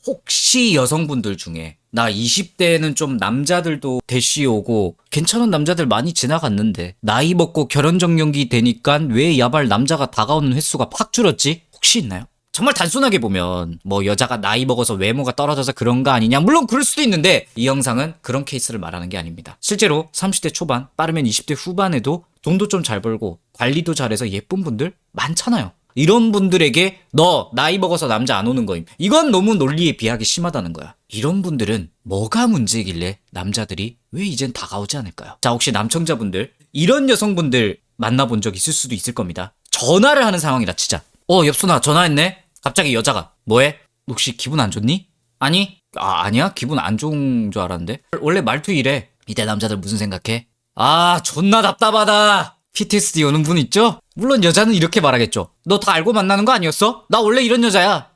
혹시 여성분들 중에 나 20대에는 좀 남자들도 대시 오고 괜찮은 남자들 많이 지나갔는데 나이 먹고 결혼정년기 되니까 왜 야발 남자가 다가오는 횟수가 팍 줄었지? 혹시 있나요? 정말 단순하게 보면 뭐 여자가 나이 먹어서 외모가 떨어져서 그런 거 아니냐, 물론 그럴 수도 있는데 이 영상은 그런 케이스를 말하는 게 아닙니다. 실제로 30대 초반 빠르면 20대 후반에도 돈도 좀 잘 벌고 관리도 잘해서 예쁜 분들 많잖아요. 이런 분들에게 너 나이 먹어서 남자 안 오는 거임, 이건 너무 논리에 비하기 심하다는 거야. 이런 분들은 뭐가 문제길래 남자들이 왜 이젠 다가오지 않을까요? 자, 혹시 남청자분들 이런 여성분들 만나본 적 있을 수도 있을 겁니다. 전화를 하는 상황이라 치자. 엽순아 전화했네? 갑자기 여자가 뭐해? 혹시 기분 안 좋니? 아니? 아니야? 기분 안 좋은 줄 알았는데? 원래 말투 이래. 이때 남자들 무슨 생각해? 존나 답답하다. PTSD 오는 분 있죠? 물론 여자는 이렇게 말하겠죠. 너 다 알고 만나는 거 아니었어? 나 원래 이런 여자야.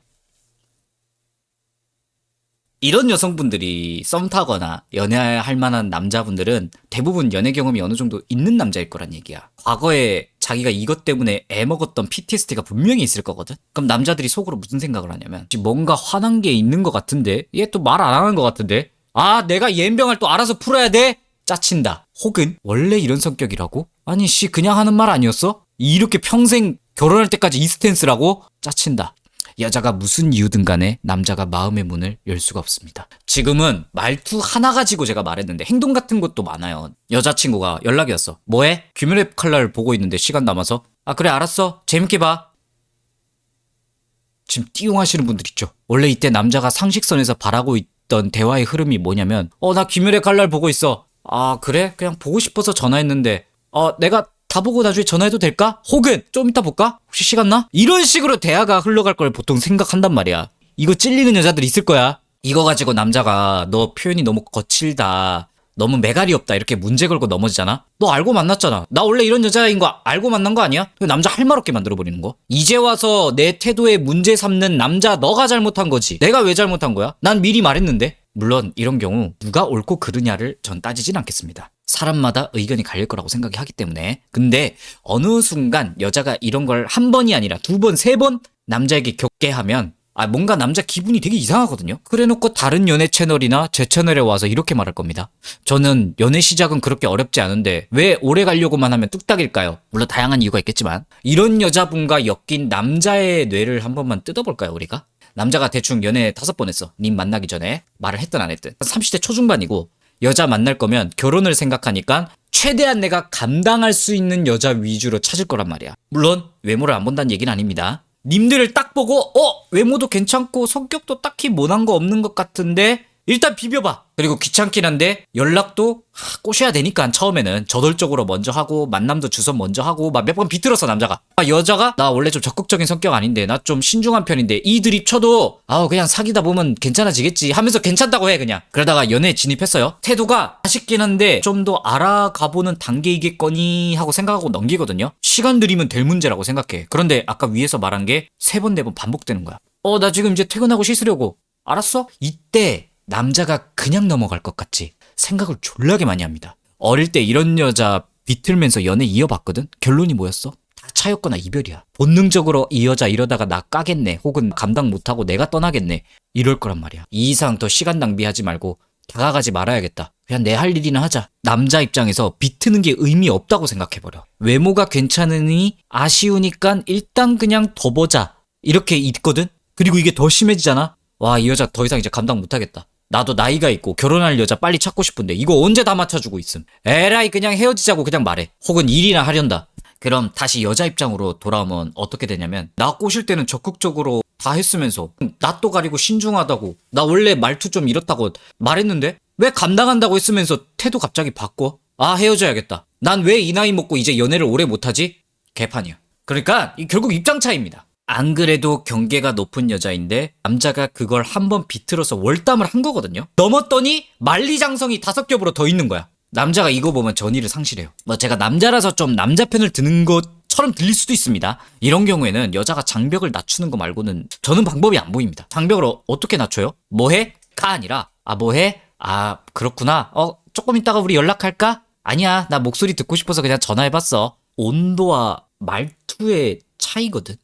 이런 여성분들이 썸 타거나 연애할 만한 남자분들은 대부분 연애 경험이 어느 정도 있는 남자일 거란 얘기야. 과거에 자기가 이것 때문에 애먹었던 PTSD가 분명히 있을 거거든? 그럼 남자들이 속으로 무슨 생각을 하냐면 뭔가 화난 게 있는 것 같은데? 얘 또 말 안 하는 것 같은데? 내가 얘병을 또 알아서 풀어야 돼? 짜친다. 혹은 원래 이런 성격이라고? 아니 그냥 하는 말 아니었어? 이렇게 평생 결혼할 때까지 이 스탠스라고? 짜친다. 여자가 무슨 이유든 간에 남자가 마음의 문을 열 수가 없습니다. 지금은 말투 하나 가지고 제가 말했는데 행동 같은 것도 많아요. 여자친구가 연락이 왔어. 뭐해? 귀멸의 칼날 보고 있는데 시간 남아서? 그래 알았어. 재밌게 봐. 지금 띠용하시는 분들 있죠. 원래 이때 남자가 상식선에서 바라고 있던 대화의 흐름이 뭐냐면 나 귀멸의 칼날 보고 있어. 그래? 그냥 보고 싶어서 전화했는데 내가 다 보고 나중에 전화해도 될까? 혹은 좀 이따 볼까? 혹시 시간 나? 이런 식으로 대화가 흘러갈 걸 보통 생각한단 말이야. 이거 찔리는 여자들 있을 거야. 이거 가지고 남자가 너 표현이 너무 거칠다, 너무 매갈이 없다 이렇게 문제 걸고 넘어지잖아? 너 알고 만났잖아. 나 원래 이런 여자인 거 알고 만난 거 아니야? 남자 할 말 없게 만들어버리는 거. 이제 와서 내 태도에 문제 삼는 남자, 너가 잘못한 거지. 내가 왜 잘못한 거야? 난 미리 말했는데. 물론 이런 경우 누가 옳고 그르냐를 전 따지진 않겠습니다. 사람마다 의견이 갈릴 거라고 생각하기 때문에. 근데 어느 순간 여자가 이런 걸 한 번이 아니라 두 번, 세 번 남자에게 겪게 하면 뭔가 남자 기분이 되게 이상하거든요. 그래놓고 다른 연애 채널이나 제 채널에 와서 이렇게 말할 겁니다. 저는 연애 시작은 그렇게 어렵지 않은데 왜 오래 가려고만 하면 뚝딱일까요? 물론 다양한 이유가 있겠지만 이런 여자분과 엮인 남자의 뇌를 한 번만 뜯어볼까요, 우리가? 남자가 대충 연애 5번 했어. 님 만나기 전에. 말을 했든 안 했든. 30대 초중반이고 여자 만날 거면 결혼을 생각하니까 최대한 내가 감당할 수 있는 여자 위주로 찾을 거란 말이야. 물론 외모를 안 본다는 얘기는 아닙니다. 님들을 딱 보고 외모도 괜찮고 성격도 딱히 모난 거 없는 것 같은데 일단 비벼봐. 그리고 귀찮긴 한데 연락도 꼬셔야 되니까 처음에는 저돌적으로 먼저 하고 만남도 주선 먼저 하고 막 몇 번 비틀어서 남자가 여자가 나 원래 좀 적극적인 성격 아닌데 나 좀 신중한 편인데 이 드립 쳐도 그냥 사귀다 보면 괜찮아지겠지 하면서 괜찮다고 해. 그냥 그러다가 연애에 진입했어요. 태도가 아쉽긴 한데 좀 더 알아가보는 단계이겠거니 하고 생각하고 넘기거든요. 시간 들이면 될 문제라고 생각해. 그런데 아까 위에서 말한 게 3번 4번 반복되는 거야. 나 지금 이제 퇴근하고 씻으려고. 알았어? 이때 남자가 그냥 넘어갈 것 같지 생각을 졸라게 많이 합니다. 어릴 때 이런 여자 비틀면서 연애 이어봤거든? 결론이 뭐였어? 다 차였거나 이별이야. 본능적으로 이 여자 이러다가 나 까겠네, 혹은 감당 못하고 내가 떠나겠네, 이럴 거란 말이야. 이 이상 더 시간 낭비하지 말고 다가가지 말아야겠다. 그냥 내 할 일이나 하자. 남자 입장에서 비트는 게 의미 없다고 생각해버려. 외모가 괜찮으니 아쉬우니까 일단 그냥 더 보자 이렇게 있거든? 그리고 이게 더 심해지잖아? 이 여자 더 이상 이제 감당 못하겠다. 나도 나이가 있고 결혼할 여자 빨리 찾고 싶은데 이거 언제 다 맞춰주고 있음. 에라이 그냥 헤어지자고 그냥 말해. 혹은 일이나 하련다. 그럼 다시 여자 입장으로 돌아오면 어떻게 되냐면 나 꼬실 때는 적극적으로 다 했으면서 낯도 가리고 신중하다고, 나 원래 말투 좀 이렇다고 말했는데 왜 감당한다고 했으면서 태도 갑자기 바꿔? 헤어져야겠다. 난 왜 이 나이 먹고 이제 연애를 오래 못하지? 개판이야. 그러니까 결국 입장 차이입니다. 안 그래도 경계가 높은 여자인데 남자가 그걸 한번 비틀어서 월담을 한 거거든요. 넘었더니 만리장성이 5겹으로 더 있는 거야. 남자가 이거 보면 전의를 상실해요. 제가 남자라서 좀 남자 편을 드는 것처럼 들릴 수도 있습니다. 이런 경우에는 여자가 장벽을 낮추는 거 말고는 저는 방법이 안 보입니다. 장벽을 어떻게 낮춰요? 뭐해? 가 아니라 뭐해? 그렇구나. 조금 있다가 우리 연락할까? 아니야, 나 목소리 듣고 싶어서 그냥 전화해봤어. 온도와 말투의 차이거든.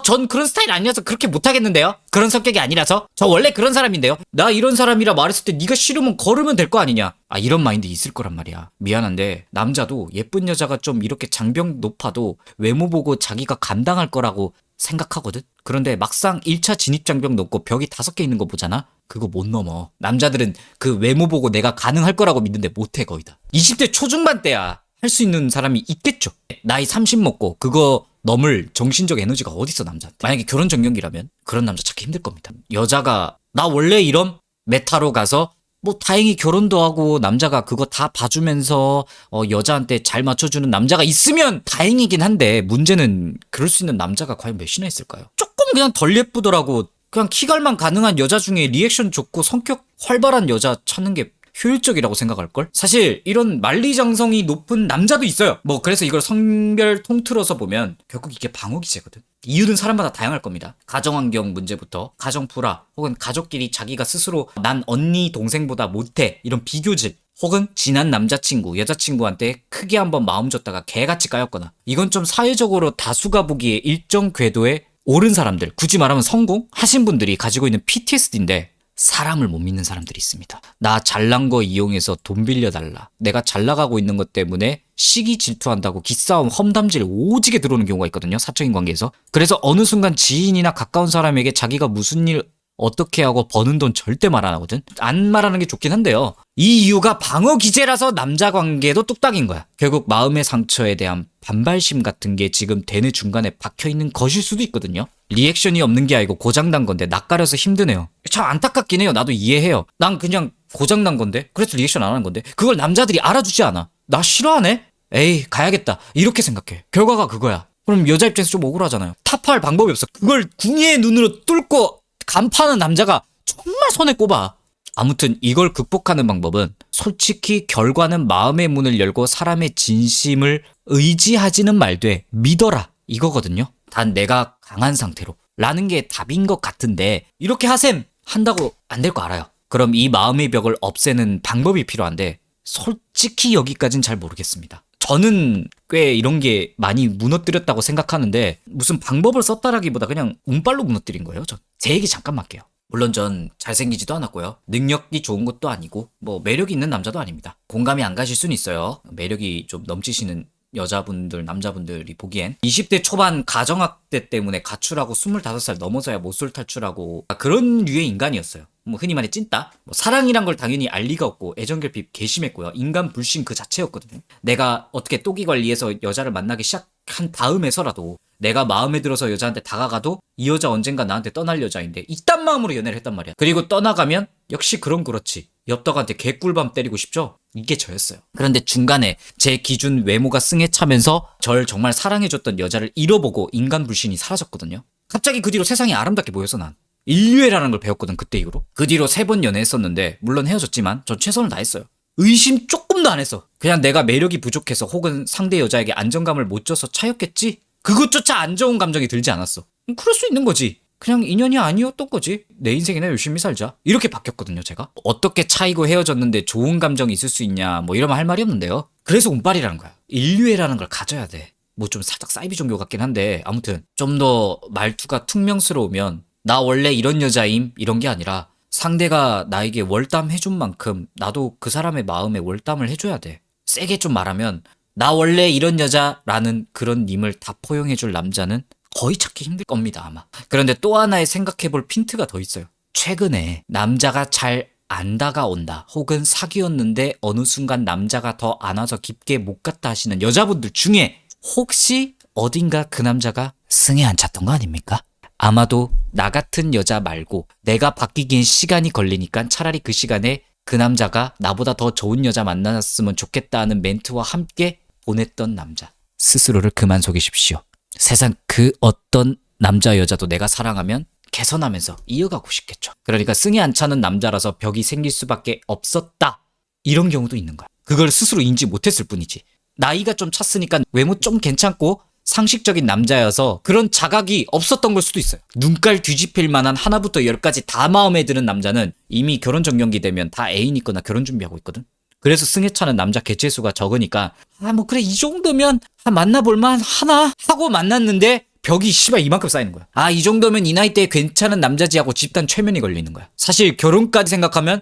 전 그런 스타일 아니라서 그렇게 못하겠는데요? 그런 성격이 아니라서? 저 원래 그런 사람인데요? 나 이런 사람이라 말했을 때 네가 싫으면 걸으면 될 거 아니냐? 이런 마인드 있을 거란 말이야. 미안한데 남자도 예쁜 여자가 좀 이렇게 장벽 높아도 외모 보고 자기가 감당할 거라고 생각하거든? 그런데 막상 1차 진입장벽 높고 벽이 5개 있는 거 보잖아? 그거 못 넘어. 남자들은 그 외모 보고 내가 가능할 거라고 믿는데 못해 거의 다. 20대 초중반 때야 할 수 있는 사람이 있겠죠. 나이 30 먹고 그거 넘을 정신적 에너지가 어딨어 남자한테. 만약에 결혼 정년기라면 그런 남자 찾기 힘들 겁니다. 여자가 나 원래 이런 메타로 가서 뭐 다행히 결혼도 하고 남자가 그거 다 봐주면서 여자한테 잘 맞춰주는 남자가 있으면 다행이긴 한데 문제는 그럴 수 있는 남자가 과연 몇이나 있을까요? 조금 그냥 덜 예쁘더라고. 그냥 키갈만 가능한 여자 중에 리액션 좋고 성격 활발한 여자 찾는 게 효율적이라고 생각할걸? 사실 이런 만리장성이 높은 남자도 있어요. 뭐 그래서 이걸 성별 통틀어서 보면 결국 이게 방어기제거든. 이유는 사람마다 다양할 겁니다. 가정환경 문제부터 가정 불화 혹은 가족끼리 자기가 스스로 난 언니 동생보다 못해 이런 비교질 혹은 지난 남자친구 여자친구한테 크게 한번 마음 줬다가 개같이 까였거나 이건 좀 사회적으로 다수가 보기에 일정 궤도에 옳은 사람들 굳이 말하면 성공하신 분들이 가지고 있는 PTSD인데 사람을 못 믿는 사람들이 있습니다. 나 잘난 거 이용해서 돈 빌려달라. 내가 잘 나가고 있는 것 때문에 시기 질투한다고 기싸움 험담질 오지게 들어오는 경우가 있거든요. 사적인 관계에서. 그래서 어느 순간 지인이나 가까운 사람에게 자기가 무슨 일 어떻게 하고 버는 돈 절대 말 안 하거든. 안 말하는 게 좋긴 한데요. 이 이유가 방어 기제라서 남자 관계도 뚝딱인 거야. 결국 마음의 상처에 대한 반발심 같은 게 지금 대뇌 중간에 박혀있는 것일 수도 있거든요. 리액션이 없는 게 아니고 고장난 건데 낯가려서 힘드네요. 참 안타깝긴 해요. 나도 이해해요. 난 그냥 고장난 건데 그래서 리액션 안 하는 건데 그걸 남자들이 알아주지 않아. 나 싫어하네? 에이 가야겠다 이렇게 생각해. 결과가 그거야. 그럼 여자 입장에서 좀 억울하잖아요. 타파할 방법이 없어. 그걸 궁예의 눈으로 뚫고 간파하는 남자가 정말 손에 꼽아. 아무튼 이걸 극복하는 방법은 솔직히 결과는 마음의 문을 열고 사람의 진심을 의지하지는 말되 믿어라 이거거든요. 단 내가 강한 상태로 라는 게 답인 것 같은데 이렇게 하셈 한다고 안 될 거 알아요. 그럼 이 마음의 벽을 없애는 방법이 필요한데 솔직히 여기까진 잘 모르겠습니다. 저는 꽤 이런 게 많이 무너뜨렸다고 생각하는데 무슨 방법을 썼다라기보다 그냥 운빨로 무너뜨린 거예요. 제 얘기 잠깐만 할게요. 물론 전 잘생기지도 않았고요. 능력이 좋은 것도 아니고 뭐 매력이 있는 남자도 아닙니다. 공감이 안 가실 수는 있어요. 매력이 좀 넘치시는 여자분들, 남자분들이 보기엔 20대 초반 가정학대 때문에 가출하고 25살 넘어서야 모쏠 탈출하고 그런 류의 인간이었어요. 뭐 흔히 말해 찐따. 뭐 사랑이란 걸 당연히 알 리가 없고 애정결핍 개심했고요. 인간 불신 그 자체였거든요. 내가 어떻게 또기 관리해서 여자를 만나기 시작한 다음에서라도 내가 마음에 들어서 여자한테 다가가도 이 여자 언젠가 나한테 떠날 여자인데 이딴 마음으로 연애를 했단 말이야. 그리고 떠나가면 역시 그렇지. 엽떡한테 개꿀밤 때리고 싶죠? 이게 저였어요. 그런데 중간에 제 기준 외모가 승에 차면서 절 정말 사랑해줬던 여자를 잃어보고 인간 불신이 사라졌거든요. 갑자기 그 뒤로 세상이 아름답게 보여서 난 인류애라는 걸 배웠거든. 그때 이후로. 그 뒤로 3번 연애했었는데 물론 헤어졌지만 전 최선을 다했어요. 의심 조금도 안 했어. 그냥 내가 매력이 부족해서 혹은 상대 여자에게 안정감을 못 줘서 차였겠지? 그것조차 안 좋은 감정이 들지 않았어. 그럴 수 있는 거지. 그냥 인연이 아니었던 거지. 내 인생이나 열심히 살자. 이렇게 바뀌었거든요, 제가. 어떻게 차이고 헤어졌는데 좋은 감정이 있을 수 있냐, 뭐 이러면 할 말이 없는데요. 그래서 운빨이라는 거야. 인류애라는 걸 가져야 돼. 뭐 좀 살짝 사이비 종교 같긴 한데, 아무튼 좀 더 말투가 퉁명스러우면 나 원래 이런 여자임 이런 게 아니라 상대가 나에게 월담 해준 만큼 나도 그 사람의 마음에 월담을 해줘야 돼. 세게 좀 말하면 나 원래 이런 여자라는 그런 님을 다 포용해줄 남자는 거의 찾기 힘들 겁니다, 아마. 그런데 또 하나의 생각해볼 핀트가 더 있어요. 최근에 남자가 잘 안 다가온다 혹은 사귀었는데 어느 순간 남자가 더 안 와서 깊게 못 갔다 하시는 여자분들 중에 혹시 어딘가 그 남자가 승에 안 찼던 거 아닙니까? 아마도 나 같은 여자 말고 내가 바뀌기엔 시간이 걸리니까 차라리 그 시간에 그 남자가 나보다 더 좋은 여자 만났으면 좋겠다는 멘트와 함께 보냈던 남자. 스스로를 그만 속이십시오. 세상 그 어떤 남자 여자도 내가 사랑하면 개선하면서 이어가고 싶겠죠. 그러니까 승에 안 차는 남자라서 벽이 생길 수밖에 없었다. 이런 경우도 있는 거야. 그걸 스스로 인지 못했을 뿐이지. 나이가 좀 찼으니까 외모 좀 괜찮고 상식적인 남자여서 그런 자각이 없었던 걸 수도 있어요. 눈깔 뒤집힐 만한 하나부터 10까지 다 마음에 드는 남자는 이미 결혼 정년기 되면 다 애인 있거나 결혼 준비하고 있거든. 그래서 승에 차는 남자 개체수가 적으니까 뭐 그래 이 정도면 만나볼만 하나 하고 만났는데 벽이 씨발 이만큼 쌓이는 거야. 아, 이 정도면 이 나이대에 괜찮은 남자지 하고 집단 최면이 걸리는 거야. 사실 결혼까지 생각하면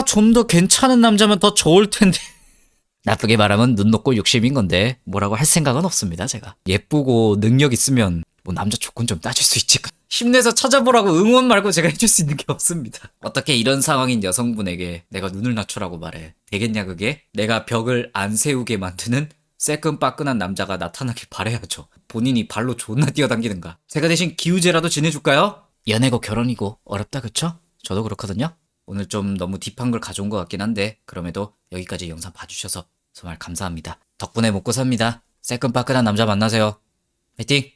좀 더 괜찮은 남자면 더 좋을 텐데. 나쁘게 말하면 눈 높고 욕심인 건데 뭐라고 할 생각은 없습니다, 제가. 예쁘고 능력 있으면 뭐 남자 조건 좀 따질 수 있지. 힘내서 찾아보라고 응원 말고 제가 해줄 수 있는 게 없습니다. 어떻게 이런 상황인 여성분에게 내가 눈을 낮추라고 말해. 되겠냐 그게? 내가 벽을 안 세우게 만드는 새끈빠끈한 남자가 나타나길 바라야죠. 본인이 발로 존나 뛰어당기는가. 제가 대신 기우제라도 지내줄까요? 연애고 결혼이고 어렵다 그쵸? 저도 그렇거든요. 오늘 좀 너무 딥한 걸 가져온 것 같긴 한데 그럼에도 여기까지 영상 봐주셔서 정말 감사합니다. 덕분에 먹고 삽니다. 새끈빠끈한 남자 만나세요. 화이팅!